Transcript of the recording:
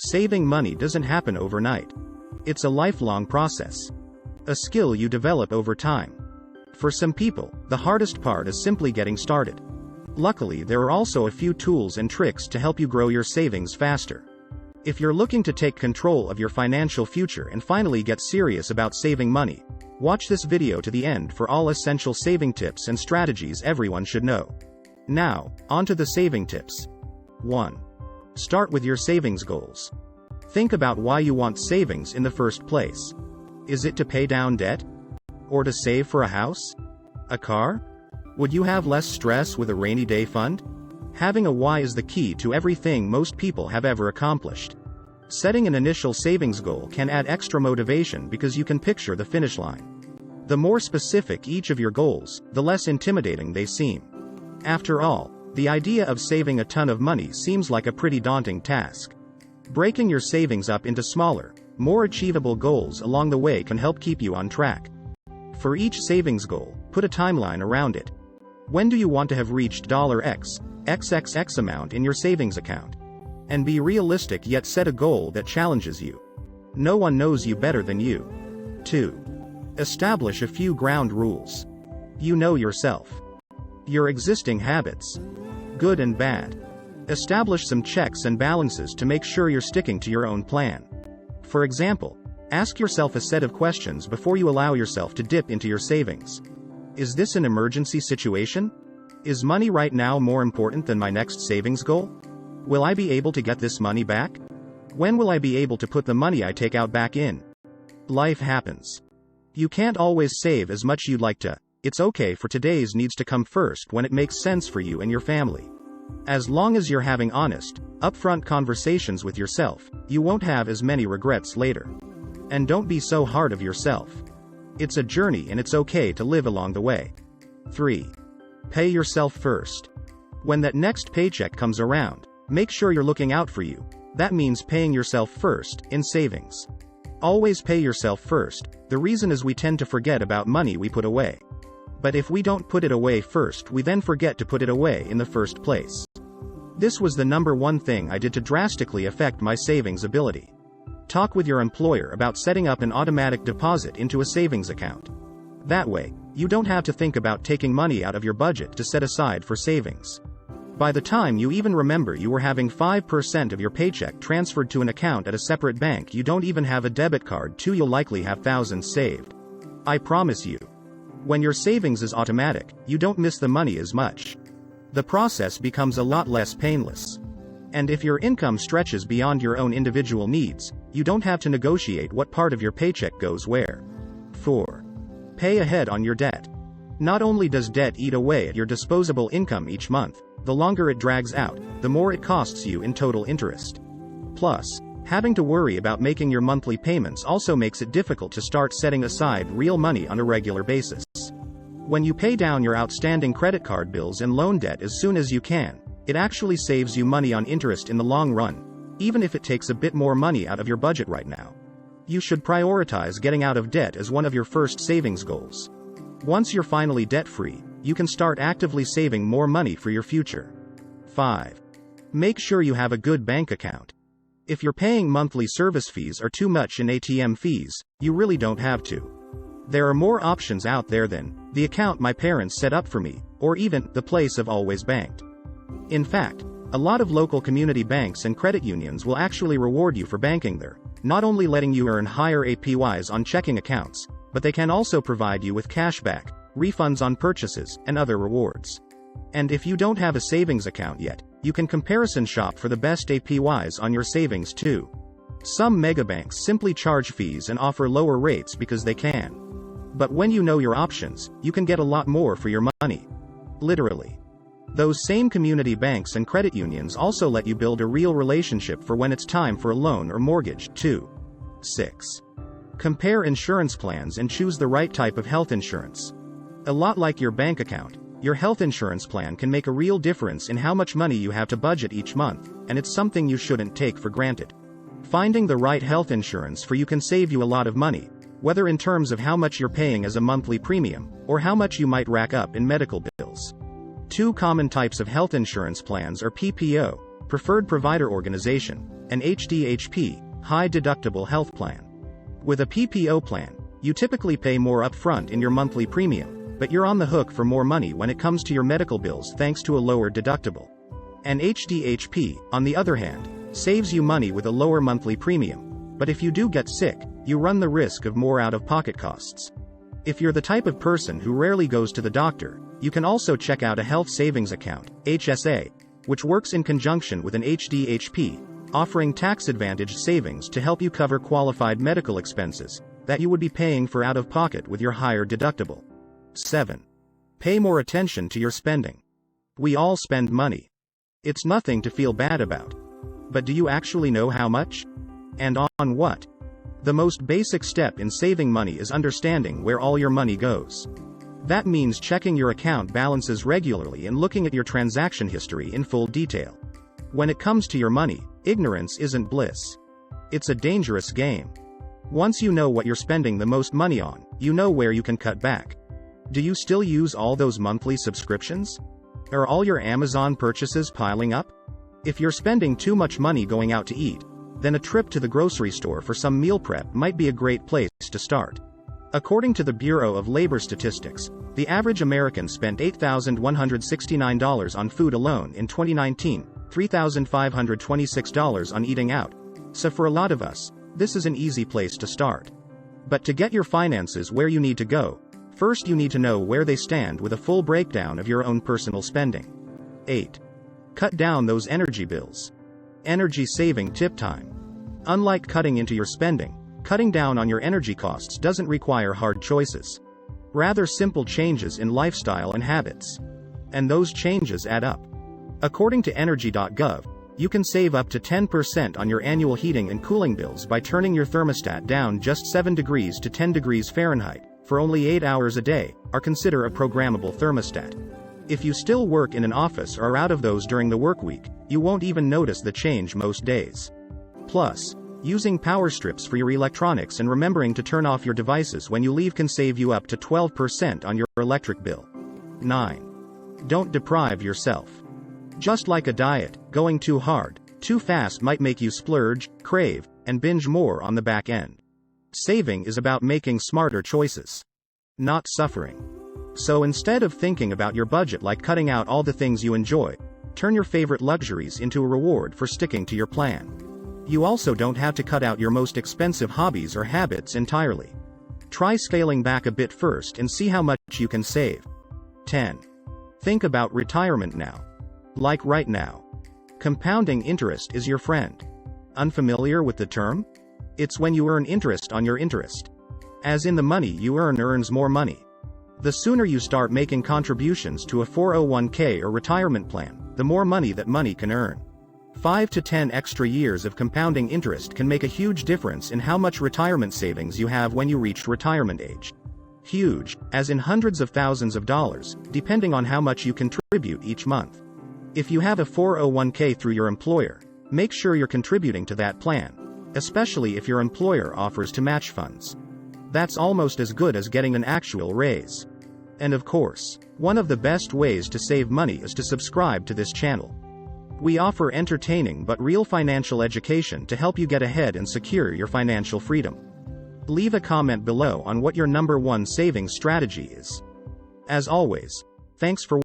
Saving money doesn't happen overnight. It's a lifelong process. A skill you develop over time. For some people, the hardest part is simply getting started. Luckily, there are also a few tools and tricks to help you grow your savings faster. If you're looking to take control of your financial future and finally get serious about saving money, watch this video to the end for all essential saving tips and strategies everyone should know. Now, on to the saving tips. 1. Start with your savings goals. Think about why you want savings in the first place. Is it to pay down debt? Or to save for a house? A car? Would you have less stress with a rainy day fund? Having a why is the key to everything most people have ever accomplished. Setting an initial savings goal can add extra motivation because you can picture the finish line. The more specific each of your goals, the less intimidating they seem. After all, the idea of saving a ton of money seems like a pretty daunting task. Breaking your savings up into smaller, more achievable goals along the way can help keep you on track. For each savings goal, put a timeline around it. When do you want to have reached $XXX amount in your savings account? And be realistic yet set a goal that challenges you. No one knows you better than you. 2. Establish a few ground rules. You know yourself. Your existing habits. Good and bad. Establish some checks and balances to make sure you're sticking to your own plan. For example, ask yourself a set of questions before you allow yourself to dip into your savings. Is this an emergency situation? Is money right now more important than my next savings goal? Will I be able to get this money back? When will I be able to put the money I take out back in? Life happens. You can't always save as much you'd like to. It's okay for today's needs to come first when it makes sense for you and your family. As long as you're having honest, upfront conversations with yourself, you won't have as many regrets later. And don't be so hard on yourself. It's a journey and it's okay to live along the way. 3. Pay yourself first. When that next paycheck comes around, make sure you're looking out for you. That means paying yourself first, in savings. Always pay yourself first. The reason is we tend to forget about money we put away. But if we don't put it away first, we then forget to put it away in the first place. This was the number one thing I did to drastically affect my savings ability. Talk with your employer about setting up an automatic deposit into a savings account. That way, you don't have to think about taking money out of your budget to set aside for savings. By the time you even remember you were having 5% of your paycheck transferred to an account at a separate bank you don't even have a debit card to, you'll likely have thousands saved. I promise you. When your savings is automatic, you don't miss the money as much. The process becomes a lot less painless. And if your income stretches beyond your own individual needs, you don't have to negotiate what part of your paycheck goes where. 4. Pay ahead on your debt. Not only does debt eat away at your disposable income each month, the longer it drags out, the more it costs you in total interest. Plus, having to worry about making your monthly payments also makes it difficult to start setting aside real money on a regular basis. When you pay down your outstanding credit card bills and loan debt as soon as you can, it actually saves you money on interest in the long run, even if it takes a bit more money out of your budget right now. You should prioritize getting out of debt as one of your first savings goals. Once you're finally debt-free, you can start actively saving more money for your future. 5. Make sure you have a good bank account. If you're paying monthly service fees or too much in ATM fees, you really don't have to. There are more options out there than the account my parents set up for me, or even the place I've always banked. In fact, a lot of local community banks and credit unions will actually reward you for banking there, not only letting you earn higher APYs on checking accounts, but they can also provide you with cashback, refunds on purchases, and other rewards. And if you don't have a savings account yet, you can comparison shop for the best APYs on your savings too. Some megabanks simply charge fees and offer lower rates because they can. But when you know your options, you can get a lot more for your money. Literally. Those same community banks and credit unions also let you build a real relationship for when it's time for a loan or mortgage, too. 6. Compare insurance plans and choose the right type of health insurance. A lot like your bank account, your health insurance plan can make a real difference in how much money you have to budget each month, and it's something you shouldn't take for granted. Finding the right health insurance for you can save you a lot of money, whether in terms of how much you're paying as a monthly premium, or how much you might rack up in medical bills. Two common types of health insurance plans are PPO, preferred provider organization, an HDHP, high deductible health plan. With a PPO plan, you typically pay more upfront in your monthly premium, but you're on the hook for more money when it comes to your medical bills thanks to a lower deductible. An HDHP, on the other hand, saves you money with a lower monthly premium, but if you do get sick, you run the risk of more out-of-pocket costs. If you're the type of person who rarely goes to the doctor, you can also check out a health savings account, HSA, which works in conjunction with an HDHP, offering tax-advantaged savings to help you cover qualified medical expenses that you would be paying for out-of-pocket with your higher deductible. 7. Pay more attention to your spending. We all spend money. It's nothing to feel bad about. But do you actually know how much? And on what? The most basic step in saving money is understanding where all your money goes. That means checking your account balances regularly and looking at your transaction history in full detail. When it comes to your money, ignorance isn't bliss. It's a dangerous game. Once you know what you're spending the most money on, you know where you can cut back. Do you still use all those monthly subscriptions? Are all your Amazon purchases piling up? If you're spending too much money going out to eat, then a trip to the grocery store for some meal prep might be a great place to start. According to the Bureau of Labor Statistics, the average American spent $8,169 on food alone in 2019, $3,526 on eating out. So for a lot of us, this is an easy place to start. But to get your finances where you need to go, first you need to know where they stand with a full breakdown of your own personal spending. 8. Cut down those energy bills. Energy saving tip time. Unlike cutting into your spending, cutting down on your energy costs doesn't require hard choices. Rather simple changes in lifestyle and habits. And those changes add up. According to energy.gov, you can save up to 10% on your annual heating and cooling bills by turning your thermostat down just 7 degrees to 10 degrees Fahrenheit, for only 8 hours a day, or consider a programmable thermostat. If you still work in an office or are out of those during the work week, you won't even notice the change most days. Plus, using power strips for your electronics and remembering to turn off your devices when you leave can save you up to 12% on your electric bill. 9. Don't deprive yourself. Just like a diet, going too hard, too fast might make you splurge, crave, and binge more on the back end. Saving is about making smarter choices, not suffering. So instead of thinking about your budget like cutting out all the things you enjoy, turn your favorite luxuries into a reward for sticking to your plan. You also don't have to cut out your most expensive hobbies or habits entirely. Try scaling back a bit first and see how much you can save. 10. Think about retirement now. Like right now. Compounding interest is your friend. Unfamiliar with the term? It's when you earn interest on your interest. As in the money you earn earns more money. The sooner you start making contributions to a 401k or retirement plan, the more money that money can earn. 5 to 10 extra years of compounding interest can make a huge difference in how much retirement savings you have when you reach retirement age. Huge, as in hundreds of thousands of dollars, depending on how much you contribute each month. If you have a 401k through your employer, make sure you're contributing to that plan, especially if your employer offers to match funds. That's almost as good as getting an actual raise. And of course, one of the best ways to save money is to subscribe to this channel. We offer entertaining but real financial education to help you get ahead and secure your financial freedom. Leave a comment below on what your #1 savings strategy is. As always, thanks for